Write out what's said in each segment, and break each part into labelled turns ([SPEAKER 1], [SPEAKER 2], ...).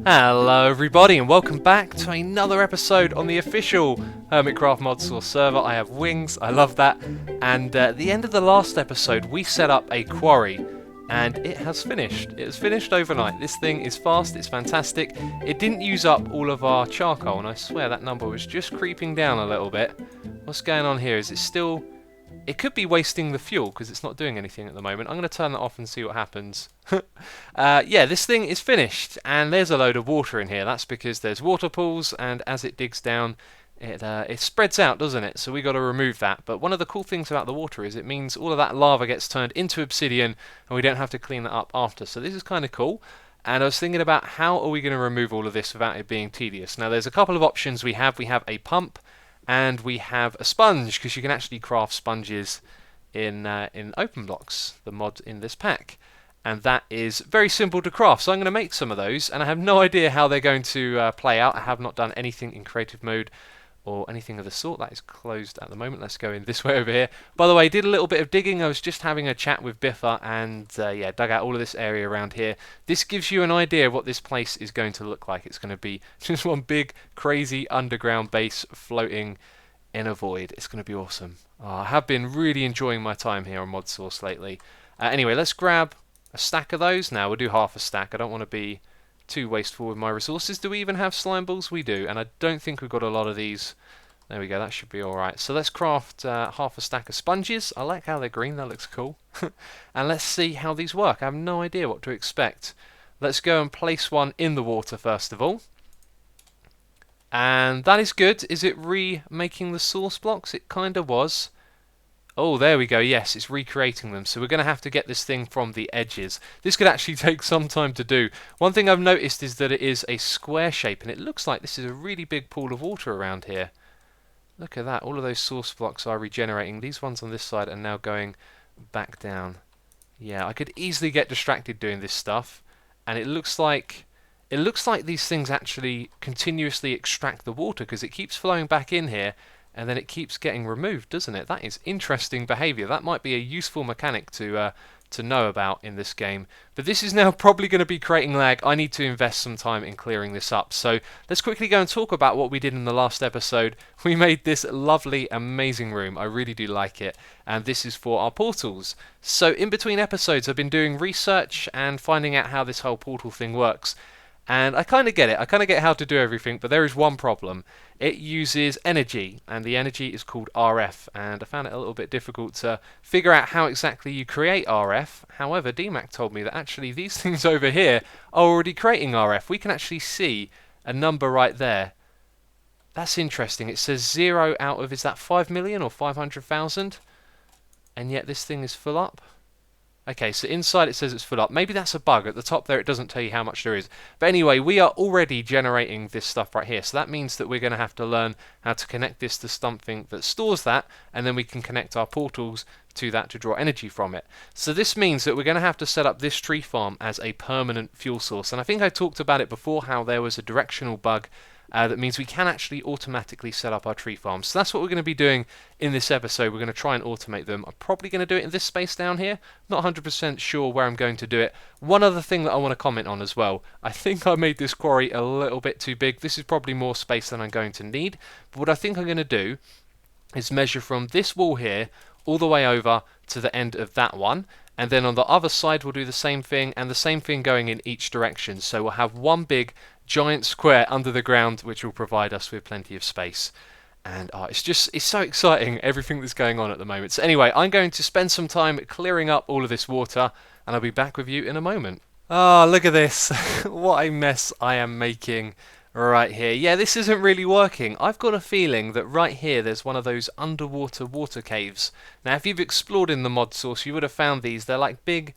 [SPEAKER 1] Hello everybody and welcome back to another episode on the official Hermitcraft Modsauce server. I have wings, I love that. And at the end of the last episode we set up a quarry and it has finished. It has finished overnight. This thing is fast, it's fantastic. It didn't use up all of our charcoal and I swear that number was just creeping down a little bit. What's going on here? Is it still... It could be wasting the fuel because it's not doing anything at the moment. I'm going to turn that off and see what happens. Yeah, this thing is finished and there's a load of water in here. That's because there's water pools and as it digs down it spreads out, doesn't it? So we got to remove that. But one of the cool things about the water is it means all of that lava gets turned into obsidian and we don't have to clean that up after. So this is kind of cool. And I was thinking about how are we going to remove all of this without it being tedious. Now there's a couple of options we have. We have a pump. And we have a sponge, because you can actually craft sponges in open blocks, the mod in this pack. And that is very simple to craft, so I'm going to make some of those, and I have no idea how they're going to play out. I have not done anything in creative mode or anything of the sort. That is closed at the moment. Let's go in this way over here. By the way, I did a little bit of digging. I was just having a chat with Biffa and yeah, dug out all of this area around here. This gives you an idea of what this place is going to look like. It's going to be just one big crazy underground base floating in a void. It's going to be awesome. I have been really enjoying my time here on Modsauce lately. Anyway, let's grab a stack of those. Now we'll do half a stack. I don't want to be too wasteful with my resources. Do we even have slime balls? We do, and I don't think we've got a lot of these. There we go, that should be alright. So let's craft half a stack of sponges. I like how they're green, that looks cool. And let's see how these work. I have no idea what to expect. Let's go and place one in the water first of all. And that is good. Is it remaking the source blocks? It kind of was. Oh, there we go. Yes, it's recreating them. So we're going to have to get this thing from the edges. This could actually take some time to do. One thing I've noticed is that it is a square shape, and it looks like this is a really big pool of water around here. Look at that. All of those source blocks are regenerating. These ones on this side are now going back down. Yeah, I could easily get distracted doing this stuff, and it looks like these things actually continuously extract the water because it keeps flowing back in here and then it keeps getting removed, doesn't it? That is interesting behaviour. That might be a useful mechanic to know about in this game. But this is now probably going to be creating lag. I need to invest some time in clearing this up. So let's quickly go and talk about what we did in the last episode. We made this lovely, amazing room. I really do like it. And this is for our portals. So in between episodes, I've been doing research and finding out how this whole portal thing works. And I kind of get it. I kind of get how to do everything, but there is one problem. It uses energy, and the energy is called RF, and I found it a little bit difficult to figure out how exactly you create RF. However, DMAC told me that actually these things over here are already creating RF. We can actually see a number right there. That's interesting. It says 0 out of, is that 5 million or 500,000? And yet this thing is full up. Okay, so inside it says it's full up. Maybe that's a bug. At the top there it doesn't tell you how much there is. But anyway, we are already generating this stuff right here. So that means that we're going to have to learn how to connect this to something that stores that, and then we can connect our portals to that to draw energy from it. So this means that we're going to have to set up this tree farm as a permanent fuel source. And I think I talked about it before, how there was a directional bug that means we can actually automatically set up our tree farms. So that's what we're going to be doing in this episode. We're going to try and automate them. I'm probably going to do it in this space down here. Not 100% sure where I'm going to do it. One other thing that I want to comment on as well. I think I made this quarry a little bit too big. This is probably more space than I'm going to need. But what I think I'm going to do is measure from this wall here all the way over to the end of that one. And then on the other side we'll do the same thing, and the same thing going in each direction. So we'll have one big giant square under the ground which will provide us with plenty of space. And it's so exciting, everything that's going on at the moment. So anyway, I'm going to spend some time clearing up all of this water and I'll be back with you in a moment. Ah, look at this. What a mess I am making right here. Yeah, this isn't really working. I've got a feeling that right here there's one of those underwater water caves. Now if you've explored in the mod source you would have found these. They're like big,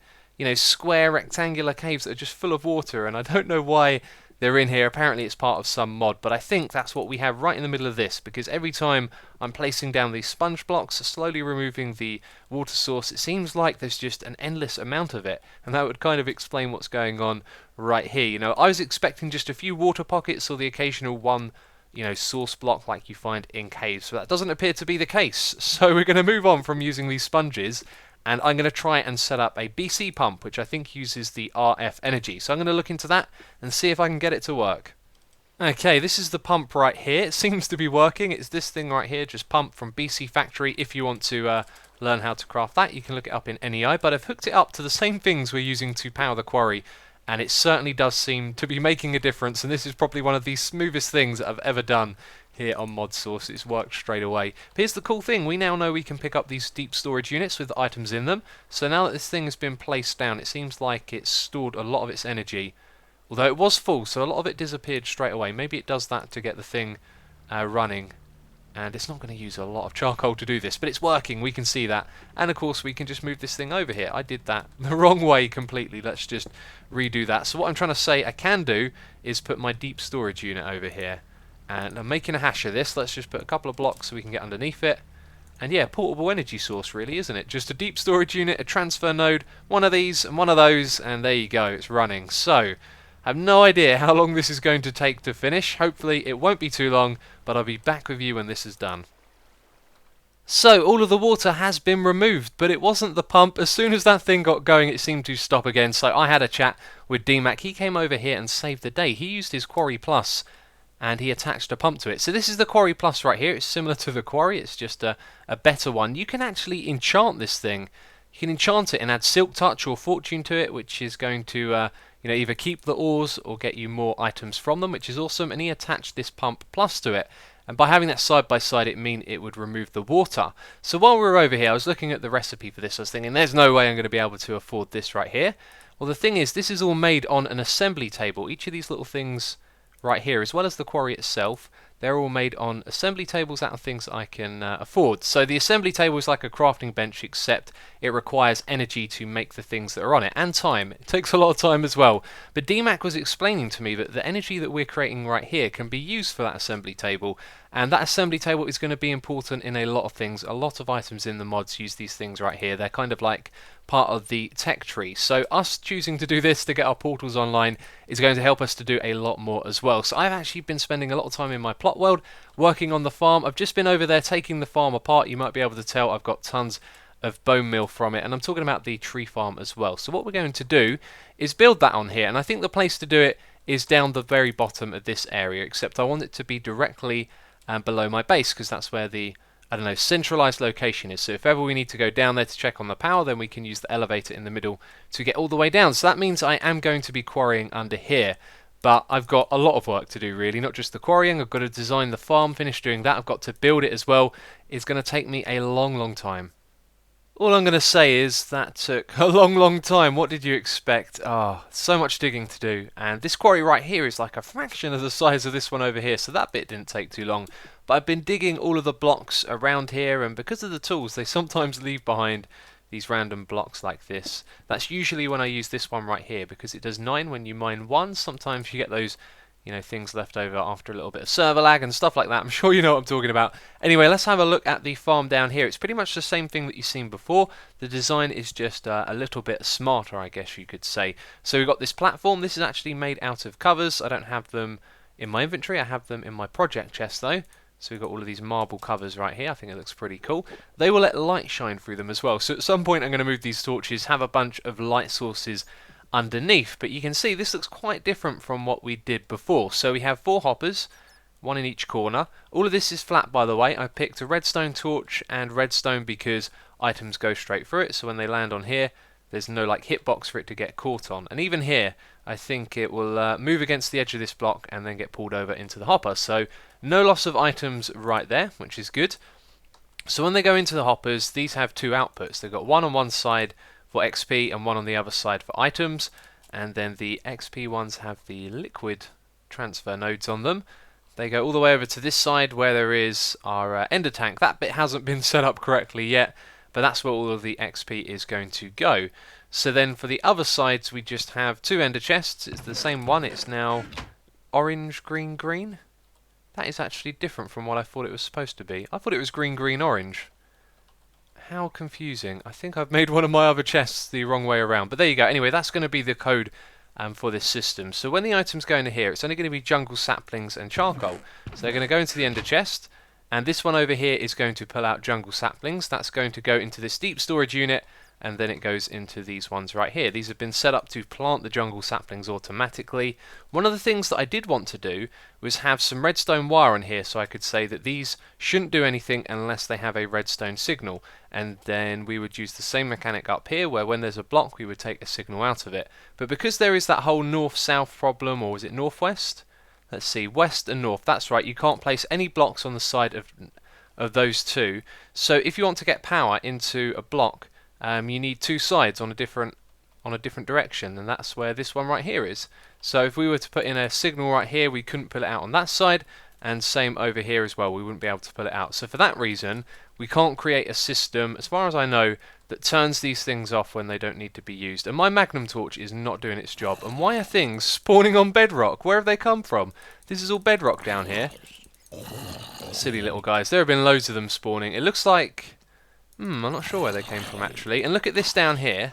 [SPEAKER 1] square rectangular caves that are just full of water, and I don't know why they're in here. Apparently it's part of some mod, but I think that's what we have right in the middle of this, because every time I'm placing down these sponge blocks, slowly removing the water source, it seems like there's just an endless amount of it, and that would kind of explain what's going on right here. I was expecting just a few water pockets or the occasional one source block like you find in caves, but that doesn't appear to be the case. So we're going to move on from using these sponges and I'm going to try and set up a BC pump, which I think uses the RF energy. So I'm going to look into that and see if I can get it to work. Okay, this is the pump right here. It seems to be working. It's this thing right here, just pump from BC Factory. If you want to learn how to craft that, you can look it up in NEI. But I've hooked it up to the same things we're using to power the quarry, and it certainly does seem to be making a difference. And this is probably one of the smoothest things that I've ever done here on Modsauce. It's worked straight away. But here's the cool thing, we now know we can pick up these deep storage units with items in them. So now that this thing has been placed down, it seems like it's stored a lot of its energy. Although it was full, so a lot of it disappeared straight away. Maybe it does that to get the thing running. And it's not going to use a lot of charcoal to do this, but it's working, we can see that. And of course we can just move this thing over here. I did that the wrong way completely. Let's just redo that. So what I'm trying to say I can do is put my deep storage unit over here. And I'm making a hash of this. Let's just put a couple of blocks so we can get underneath it. And yeah, portable energy source really, isn't it? Just a deep storage unit, a transfer node, one of these and one of those, and there you go, it's running. So, I have no idea how long this is going to take to finish. Hopefully it won't be too long, but I'll be back with you when this is done. So, all of the water has been removed, but it wasn't the pump. As soon as that thing got going, it seemed to stop again. So I had a chat with DMAC. He came over here and saved the day. He used his Quarry Plus and he attached a pump to it. So this is the Quarry Plus right here. It's similar to the Quarry, it's just a better one. You can actually enchant this thing. You can enchant it and add Silk Touch or Fortune to it, which is going to either keep the ores or get you more items from them, which is awesome. And he attached this pump plus to it. And by having that side by side, it mean it would remove the water. So while we were over here, I was looking at the recipe for this. I was thinking, there's no way I'm going to be able to afford this right here. Well, the thing is, this is all made on an assembly table. Each of these little things right here, as well as the quarry itself, they're all made on assembly tables out of things that I can afford. So the assembly table is like a crafting bench, except it requires energy to make the things that are on it, and time. It takes a lot of time as well. But DMAC was explaining to me that the energy that we're creating right here can be used for that assembly table, and that assembly table is going to be important in a lot of things. A lot of items in the mods use these things right here. They're kind of like part of the tech tree. So us choosing to do this to get our portals online is going to help us to do a lot more as well. So I've actually been spending a lot of time in my plot world working on the farm. I've just been over there taking the farm apart. You might be able to tell I've got tons of bone meal from it, and I'm talking about the tree farm as well. So what we're going to do is build that on here, and I think the place to do it is down the very bottom of this area, except I want it to be directly below my base, because that's where the centralized location is. So if ever we need to go down there to check on the power, then we can use the elevator in the middle to get all the way down. So that means I am going to be quarrying under here. But I've got a lot of work to do really, not just the quarrying. I've got to design the farm, finish doing that. I've got to build it as well. It's going to take me a long time. All I'm going to say is that took a long time. What did you expect? So much digging to do. And this quarry right here is like a fraction of the size of this one over here, so that bit didn't take too long. But I've been digging all of the blocks around here, and because of the tools, they sometimes leave behind these random blocks like this. That's usually when I use this one right here, because it does 9 when you mine 1. Sometimes you get those things left over after a little bit of server lag and stuff like that. I'm sure you know what I'm talking about. Anyway, let's have a look at the farm down here. It's pretty much the same thing that you've seen before. The design is just a little bit smarter, I guess you could say. So we've got this platform. This is actually made out of covers. I don't have them in my inventory. I have them in my project chest though. So we've got all of these marble covers right here. I think it looks pretty cool. They will let light shine through them as well. So at some point I'm going to move these torches, have a bunch of light sources underneath, but you can see this looks quite different from what we did before. So we have 4 hoppers, 1 in each corner. All of this is flat, by the way. I picked a redstone torch and redstone because items go straight through it, so when they land on here there's no like hitbox for it to get caught on. And even here I think it will move against the edge of this block and then get pulled over into the hopper, so no loss of items right there, which is good. So when they go into the hoppers, these have 2 outputs. They've got one on one side for XP and one on the other side for items, and then the XP ones have the liquid transfer nodes on them. They go all the way over to this side where there is our ender tank. That bit hasn't been set up correctly yet, but that's where all of the XP is going to go. So then for the other sides we just have 2 ender chests. It's the same one, it's now orange, green, green. That is actually different from what I thought it was supposed to be. I thought it was green, green, orange. How confusing. I think I've made one of my other chests the wrong way around. But there you go. Anyway, that's going to be the code for this system. So when the items go into here, it's only going to be jungle saplings and charcoal. So they're going to go into the ender chest. And this one over here is going to pull out jungle saplings. That's going to go into this deep storage unit. and then it goes into these ones right here. These have been set up to plant the jungle saplings automatically. One of the things that I did want to do was have some redstone wire in here, so I could say that these shouldn't do anything unless they have a redstone signal, and then we would use the same mechanic up here where when there's a block we would take a signal out of it. But because there is that whole north-south problem, or is it northwest? Let's see, west and north, that's right, you can't place any blocks on the side of those two. So if you want to get power into a block, you need two sides on a different direction, and that's where this one right here is. So if we were to put in a signal right here, we couldn't pull it out on that side, and same over here as well, we wouldn't be able to pull it out. So for that reason, we can't create a system, as far as I know, that turns these things off when they don't need to be used. And my magnum torch is not doing its job. And why are things spawning on bedrock? Where have they come from? This is all bedrock down here. Silly little guys. There have been loads of them spawning. It looks like... I'm not sure where they came from actually. And look at this down here.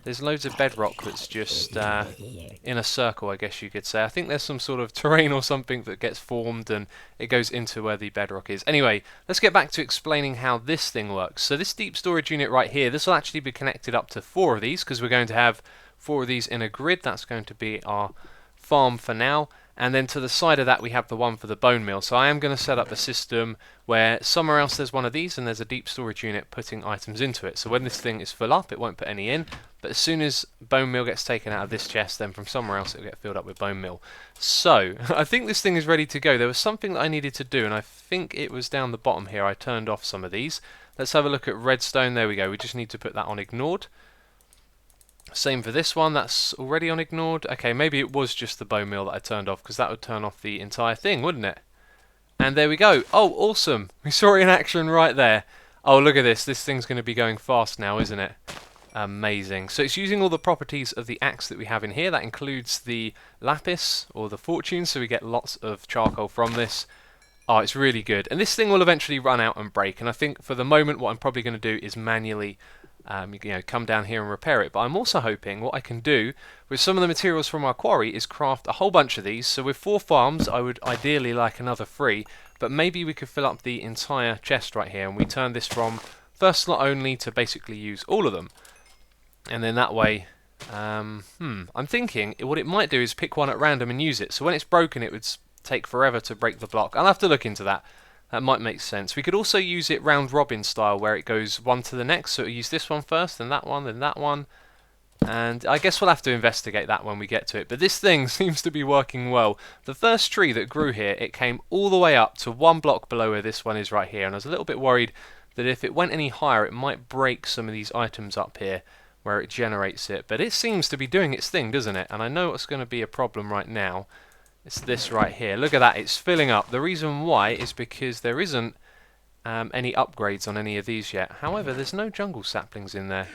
[SPEAKER 1] There's loads of bedrock that's just in a circle, I guess you could say. I think there's some sort of terrain or something that gets formed and it goes into where the bedrock is. Anyway, let's get back to explaining how this thing works. So this deep storage unit right here, this will actually be connected up to 4 of these because we're going to have 4 of these in a grid. That's going to be our farm for now. And then to the side of that we have the one for the bone meal. So I am going to set up a system where somewhere else there's one of these and there's a deep storage unit putting items into it. So when this thing is full up it won't put any in, but as soon as bone meal gets taken out of this chest, then from somewhere else it'll get filled up with bone meal. So I think this thing is ready to go. There was something that I needed to do, and I think it was down the bottom here. I turned off some of these. Let's have a look at redstone. There we go. We just need to put that on ignored. Same for this one, that's already on ignored. Okay, maybe it was just the bone meal that I turned off, because that would turn off the entire thing, wouldn't it? And there we go. Oh, awesome. We saw it in action right there. Oh, look at this. This thing's going to be going fast now, isn't it? Amazing. So it's using all the properties of the axe that we have in here. That includes the lapis, or the fortune, so we get lots of charcoal from this. Oh, it's really good. And this thing will eventually run out and break, and I think for the moment what I'm probably going to do is manually come down here and repair it. But I'm also hoping what I can do with some of the materials from our quarry is craft a whole bunch of these. So with 4 farms I would ideally like another 3, but maybe we could fill up the entire chest right here and we turn this from first slot only to basically use all of them. And then that way I'm thinking what it might do is pick one at random and use it, so when it's broken it would take forever to break the block. I'll have to look into that. That might make sense. We could also use it round robin style where it goes one to the next, so we'll use this one first, then that one, and I guess we'll have to investigate that when we get to it. But this thing seems to be working well. The first tree that grew here, it came all the way up to 1 block below where this one is right here, and I was a little bit worried that if it went any higher it might break some of these items up here where it generates it, but it seems to be doing its thing, doesn't it? And I know what's going to be a problem right now. It's this right here. Look at that, it's filling up. The reason why is because there isn't any upgrades on any of these yet. However, there's no jungle saplings in there.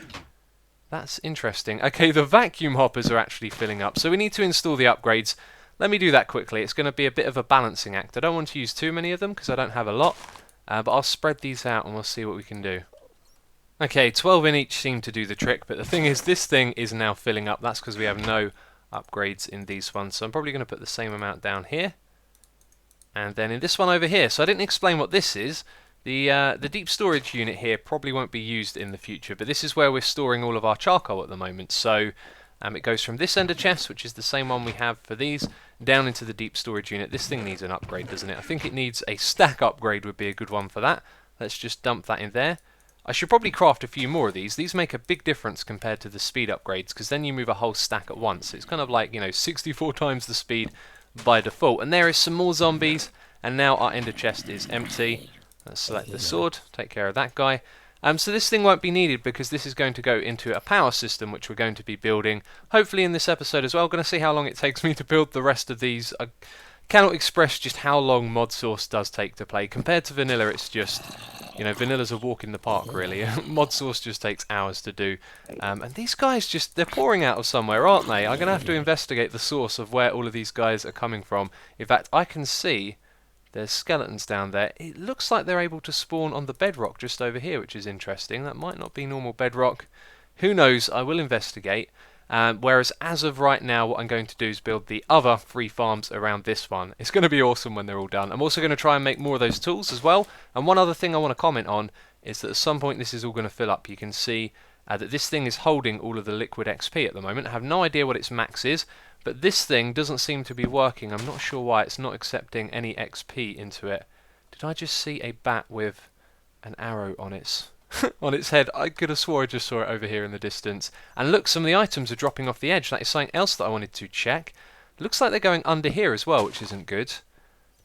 [SPEAKER 1] That's interesting. Okay, the vacuum hoppers are actually filling up, so we need to install the upgrades. Let me do that quickly. It's going to be a bit of a balancing act. I don't want to use too many of them because I don't have a lot, but I'll spread these out and we'll see what we can do. Okay, 12 in each seem to do the trick, but the thing is this thing is now filling up. That's because we have no upgrades in these ones, so I'm probably going to put the same amount down here and then in this one over here. So I didn't explain what this is. The deep storage unit here probably won't be used in the future, but this is where we're storing all of our charcoal at the moment. So it goes from this ender chest, which is the same one we have for these, down into the deep storage unit. This thing needs an upgrade, doesn't it? I think it needs a stack upgrade would be a good one for that. Let's just dump that in there. I should probably craft a few more of these. These make a big difference compared to the speed upgrades, because then you move a whole stack at once. It's kind of like, 64 times the speed by default. And there is some more zombies, and now our ender chest is empty. Let's select the sword, take care of that guy. So this thing won't be needed because this is going to go into a power system which we're going to be building, hopefully in this episode as well. I'm going to see how long it takes me to build the rest of these. I cannot express just how long Modsauce does take to play. Compared to vanilla, it's just... vanilla's a walk in the park, really. Modsauce just takes hours to do. And these guys they're pouring out of somewhere, aren't they? I'm going to have to investigate the source of where all of these guys are coming from. In fact, I can see there's skeletons down there. It looks like they're able to spawn on the bedrock just over here, which is interesting. That might not be normal bedrock. Who knows? I will investigate. Whereas as of right now, what I'm going to do is build the other 3 farms around this one. It's going to be awesome when they're all done. I'm also going to try and make more of those tools as well. And one other thing I want to comment on is that at some point this is all going to fill up. You can see that this thing is holding all of the liquid XP at the moment. I have no idea what its max is, but this thing doesn't seem to be working. I'm not sure why it's not accepting any XP into it. Did I just see a bat with an arrow on its on its head? I could have swore I just saw it over here in the distance. And look, some of the items are dropping off the edge. That is something else that I wanted to check. Looks like they're going under here as well, which isn't good.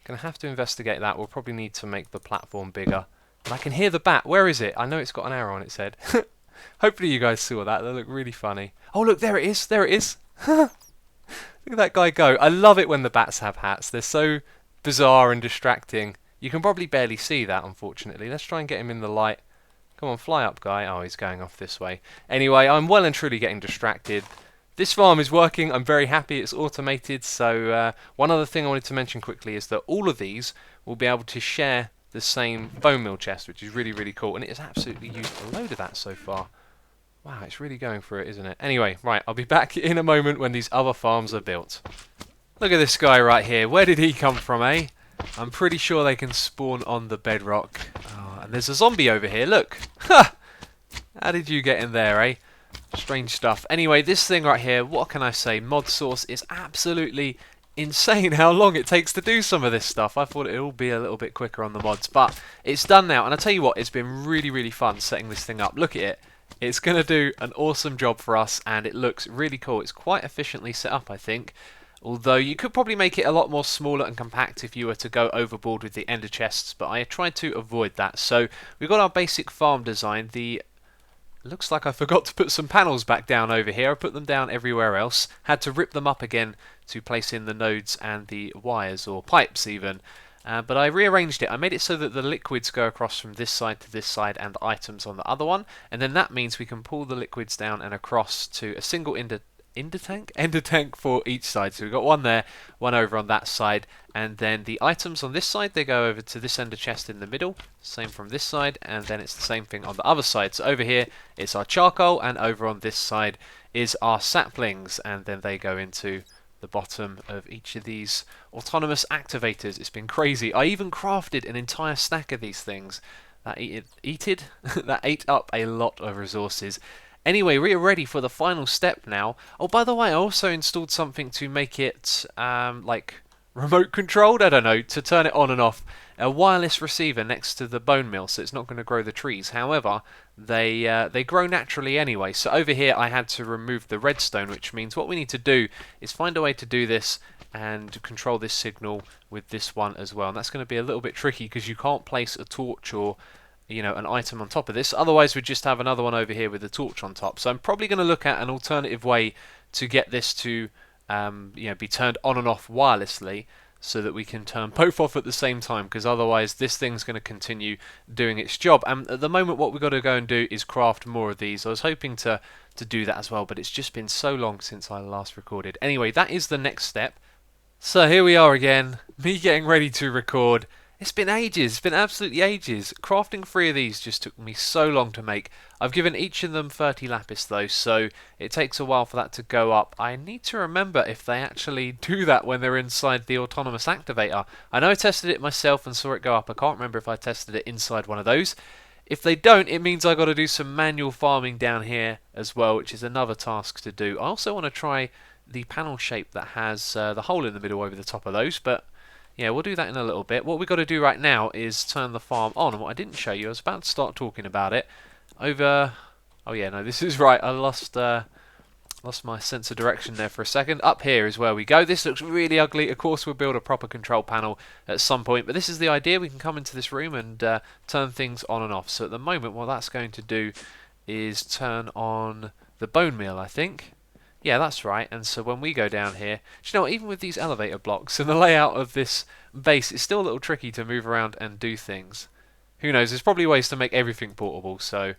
[SPEAKER 1] Gonna have to investigate that. We'll probably need to make the platform bigger. But I can hear the bat. Where is it? I know it's got an arrow on its head. Hopefully you guys saw that. They look really funny. Oh look, there it is. There it is. Look at that guy go. I love it when the bats have hats. They're so bizarre and distracting. You can probably barely see that, unfortunately. Let's try and get him in the light. Come on, fly up, guy. Oh, he's going off this way. Anyway, I'm well and truly getting distracted. This farm is working. I'm very happy it's automated. So one other thing I wanted to mention quickly is that all of these will be able to share the same bone meal chest, which is really, really cool. And it has absolutely used a load of that so far. Wow, it's really going for it, isn't it? Anyway, right, I'll be back in a moment when these other farms are built. Look at this guy right here. Where did he come from, eh? I'm pretty sure they can spawn on the bedrock. Oh, and there's a zombie over here, look. Ha! How did you get in there, eh? Strange stuff. Anyway, this thing right here, what can I say? Modsauce is absolutely insane how long it takes to do some of this stuff. I thought it would be a little bit quicker on the mods, but it's done now. And I tell you what, it's been really, really fun setting this thing up. Look at it. It's going to do an awesome job for us, and it looks really cool. It's quite efficiently set up, I think. Although you could probably make it a lot more smaller and compact if you were to go overboard with the ender chests, but I tried to avoid that. So we've got our basic farm design. Looks like I forgot to put some panels back down over here. I put them down everywhere else. Had to rip them up again to place in the nodes and the wires, or pipes even. But I rearranged it. I made it so that the liquids go across from this side to this side and the items on the other one. And then that means we can pull the liquids down and across to a single ender tank for each side. So we've got one there, one over on that side, and then the items on this side, they go over to this ender chest in the middle, same from this side, and then it's the same thing on the other side. So over here it's our charcoal, and over on this side is our saplings, and then they go into the bottom of each of these autonomous activators. It's been crazy. I even crafted an entire stack of these things. That that ate up a lot of resources. Anyway, we are ready for the final step now. Oh, by the way, I also installed something to make it, like, remote controlled, I don't know, to turn it on and off. A wireless receiver next to the bone mill, so it's not going to grow the trees. However, they grow naturally anyway. So over here I had to remove the redstone, which means what we need to do is find a way to do this and control this signal with this one as well. And that's going to be a little bit tricky because you can't place a torch or an item on top of this. Otherwise, we'd just have another one over here with a torch on top. So I'm probably going to look at an alternative way to get this to be turned on and off wirelessly, so that we can turn both off at the same time, because otherwise this thing's going to continue doing its job. And at the moment what we've got to go and do is craft more of these. I was hoping to do that as well, but it's just been so long since I last recorded. Anyway, that is the next step. So here we are again, me getting ready to record. It's been ages, it's been absolutely ages. Crafting 3 of these just took me so long to make. I've given each of them 30 lapis though, so it takes a while for that to go up. I need to remember if they actually do that when they're inside the autonomous activator. I know I tested it myself and saw it go up. I can't remember if I tested it inside one of those. If they don't, it means I've got to do some manual farming down here as well, which is another task to do. I also want to try the panel shape that has the hole in the middle over the top of those, but yeah, we'll do that in a little bit. What we've got to do right now is turn the farm on. And what I didn't show you, I was about to start talking about it. Oh yeah, no, this is right. I lost my sense of direction there for a second. Up here is where we go. This looks really ugly. Of course, we'll build a proper control panel at some point. But this is the idea. We can come into this room and turn things on and off. So at the moment, what that's going to do is turn on the bone meal, I think. Yeah, that's right. And so when we go down here, do you know what, even with these elevator blocks and the layout of this base, it's still a little tricky to move around and do things. Who knows, there's probably ways to make everything portable, so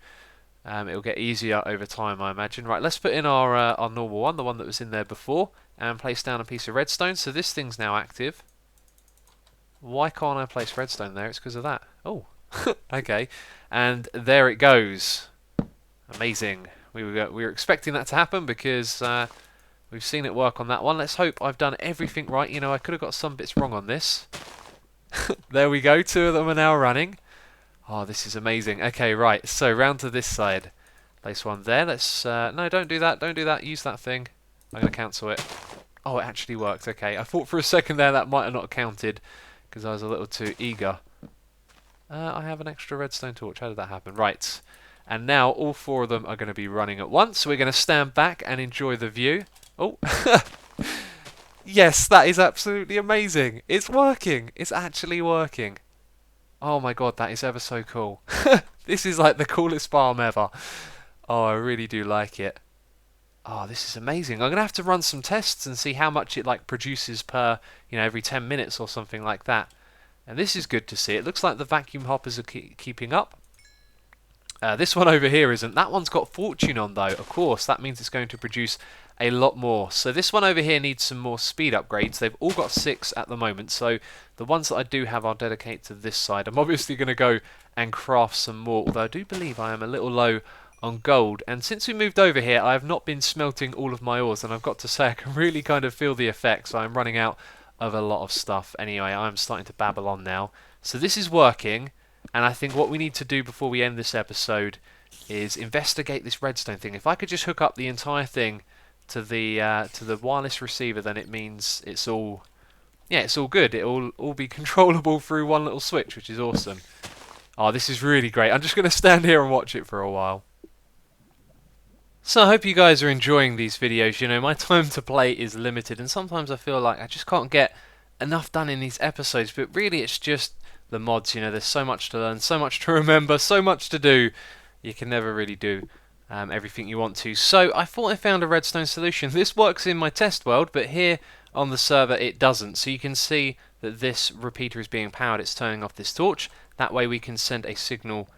[SPEAKER 1] it'll get easier over time, I imagine. Right, let's put in our normal one, the one that was in there before, and place down a piece of redstone. So this thing's now active. Why can't I place redstone there? It's because of that. Oh, okay. And there it goes. Amazing. We were expecting that to happen because we've seen it work on that one. Let's hope I've done everything right. You know, I could have got some bits wrong on this. There we go. 2 of them are now running. Oh, this is amazing. Okay, right. So round to this side. Place one there. Let's no, don't do that. Don't do that. Use that thing. I'm going to cancel it. Oh, it actually worked. Okay, I thought for a second there that might have not counted because I was a little too eager. I have an extra redstone torch. How did that happen? Right. And now all four of them are going to be running at once. So we're going to stand back and enjoy the view. Oh. Yes, that is absolutely amazing. It's working. It's actually working. Oh my god, that is ever so cool. This is like the coolest farm ever. Oh, I really do like it. Oh, this is amazing. I'm going to have to run some tests and see how much it like produces per, every 10 minutes or something like that. And this is good to see. It looks like the vacuum hoppers are keeping up. This one over here isn't. That one's got fortune on though. Of course, that means it's going to produce a lot more. So this one over here needs some more speed upgrades. They've all got 6 at the moment. So the ones that I do have I'll dedicate to this side. I'm obviously going to go and craft some more. Although I do believe I am a little low on gold. And since we moved over here, I have not been smelting all of my ores. And I've got to say, I can really kind of feel the effects. I'm running out of a lot of stuff. Anyway, I'm starting to babble on now. So this is working. And I think what we need to do before we end this episode is investigate this redstone thing. If I could just hook up the entire thing to the wireless receiver, then it means it's all good. It'll all be controllable through one little switch, which is awesome. Oh, this is really great. I'm just going to stand here and watch it for a while. So I hope you guys are enjoying these videos. My time to play is limited, and sometimes I feel like I just can't get enough done in these episodes, but really it's just the mods. There's so much to learn, so much to remember, so much to do. You can never really do everything you want to. So I thought I found a redstone solution. This works in my test world, but here on the server it doesn't. So you can see that this repeater is being powered. It's turning off this torch. That way we can send a signal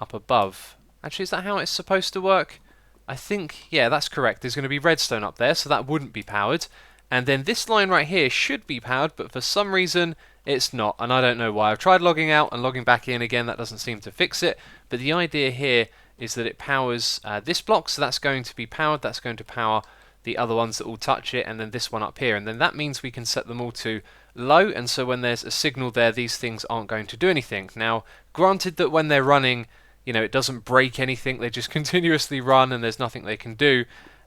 [SPEAKER 1] up above. Actually, is that how it's supposed to work? I think, yeah, that's correct. There's going to be redstone up there, so that wouldn't be powered. And then this line right here should be powered, but for some reason it's not, and I don't know why. I've tried logging out and logging back in again. That doesn't seem to fix it. But the idea here is that it powers this block, so that's going to be powered. That's going to power the other ones that will touch it, and then this one up here. And then that means we can set them all to low, and so when there's a signal there, these things aren't going to do anything. Now, granted that when they're running, it doesn't break anything. They just continuously run, and there's nothing they can do.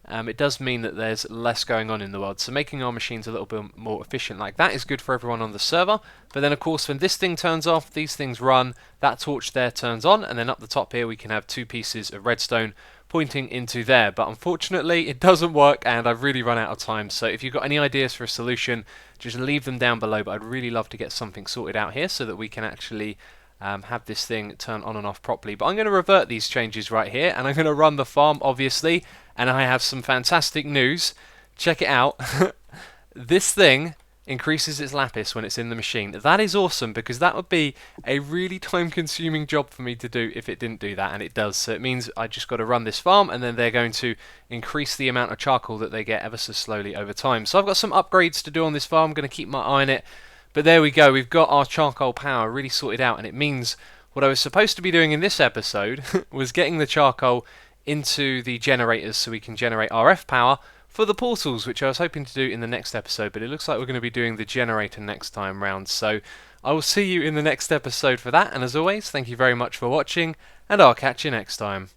[SPEAKER 1] It does mean that there's less going on in the world, so making our machines a little bit more efficient like that is good for everyone on the server. But then of course when this thing turns off, these things run, that torch there turns on, and then up the top here we can have 2 pieces of redstone pointing into there. But unfortunately it doesn't work, and I've really run out of time. So if you've got any ideas for a solution, just leave them down below. But I'd really love to get something sorted out here so that we can actually have this thing turn on and off properly. But I'm going to revert these changes right here, and I'm going to run the farm obviously. And I have some fantastic news. Check it out. This thing increases its lapis when it's in the machine. That is awesome, because that would be a really time-consuming job for me to do if it didn't do that, and it does. So it means I just got to run this farm, and then they're going to increase the amount of charcoal that they get ever so slowly over time. So I've got some upgrades to do on this farm. I'm going to keep my eye on it. But there we go. We've got our charcoal power really sorted out, and it means what I was supposed to be doing in this episode was getting the charcoal into the generators so we can generate RF power for the portals, which I was hoping to do in the next episode, but it looks like we're going to be doing the generator next time round. So I will see you in the next episode for that, and as always, thank you very much for watching, and I'll catch you next time.